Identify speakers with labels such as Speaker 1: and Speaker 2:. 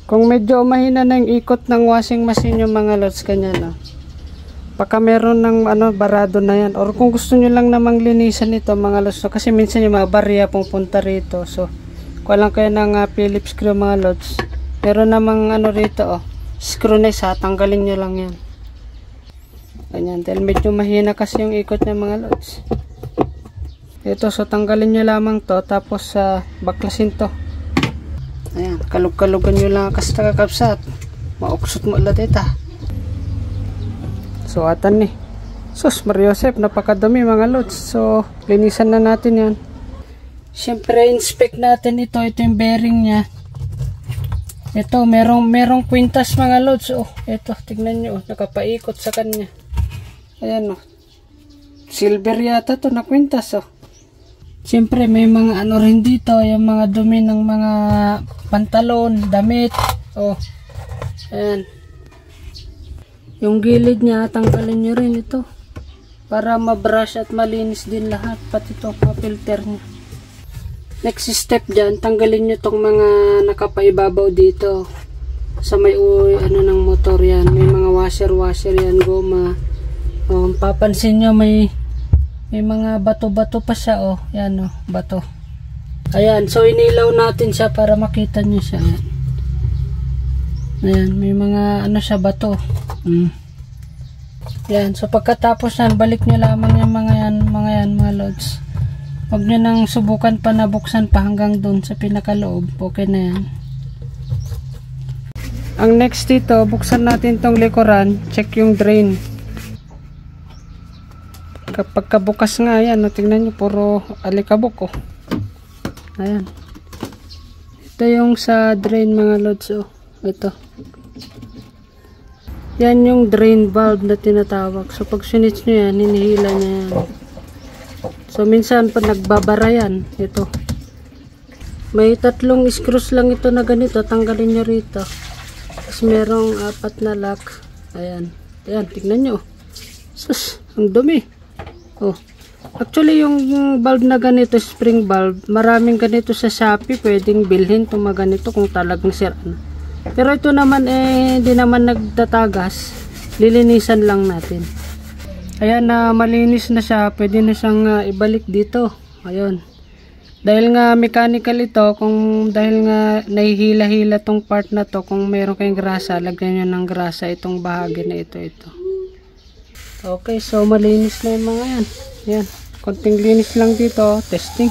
Speaker 1: Kung medyo mahina na yung ikot ng washing machine yung mga lods, kanya no. Baka meron ng barado na yan. Or kung gusto nyo lang namang linisan ito mga lods, so, kasi minsan yung mga barya pupunta rito. So, kuha lang kayo ng Phillips screw mga lods. Meron namang rito screw na isa, tanggalin nyo lang yan. Ganyan, dahil medyo mahina kasi yung ikot niya mga lods. Ito, so tanggalin nyo lamang to, tapos baklasin to. Ayan, kalug-kalugan nyo lang kasi nakakapsat. Mauksot mo ulit ito. So atan ni. Sus, Mariosep, napakadumi mga lods. So, linisan na natin yan. Siyempre, inspect natin ito. Ito yung bearing niya. Ito, merong kwintas mga lods. Oh, ito, tignan nyo. Nakapaikot sa kanya. Ayan silver yata to na kwintas Siyempre, may mga rin dito. Yung mga dumi ng mga pantalon, damit. Ayan. Yung gilid niya, tanggalin nyo rin ito. Para mabrush at malinis din lahat. Pati ito, filter niya. Next step dyan, tanggalin nyo tong mga nakapaibabaw dito. Sa may ng motor yan. May mga washer yan, goma. Papansin nyo may mga bato-bato pa siya. Yan bato. Ayan, so inilaw natin siya para makita nyo siya. Ayan, may mga siya bato. Yan, so pagkatapos yan, balik nyo lamang yung mga lods. Huwag nyo nang subukan pa na buksan pa hanggang dun sa pinakaloob. Okay na yan. Ang next dito, buksan natin tong likuran. Check yung drain. Kapag kabukas nga yan, tingnan nyo, puro alikabok Ayan. Ito yung sa drain mga lods. Ito. Yan yung drain valve na tinatawag. So pag sinits nyo yan, hinihila nyo yan. So minsan pa nagbabara yan. Ito. May 3 screws lang ito na ganito. Tanggalin nyo rito. Tapos merong 4 na lock. Ayan. Ayan, tignan nyo. Sus, ang dumi. Actually yung valve na ganito, spring valve, maraming ganito sa Shopee. Pwedeng bilhin itong mga ganito kung talagang sira na. Pero ito naman hindi naman nagtatagas. Lilinisan lang natin. Ayan na malinis na siya. Pwede na siyang ibalik dito. Ayun. Dahil nga mechanical ito, dahil nga nahihila-hila tong part na to, kung meron kayong grasa, lagyan nyo ng grasa itong bahagi na ito. Okay, so malinis na yung mga yan. Ayan. Konting linis lang dito. Testing.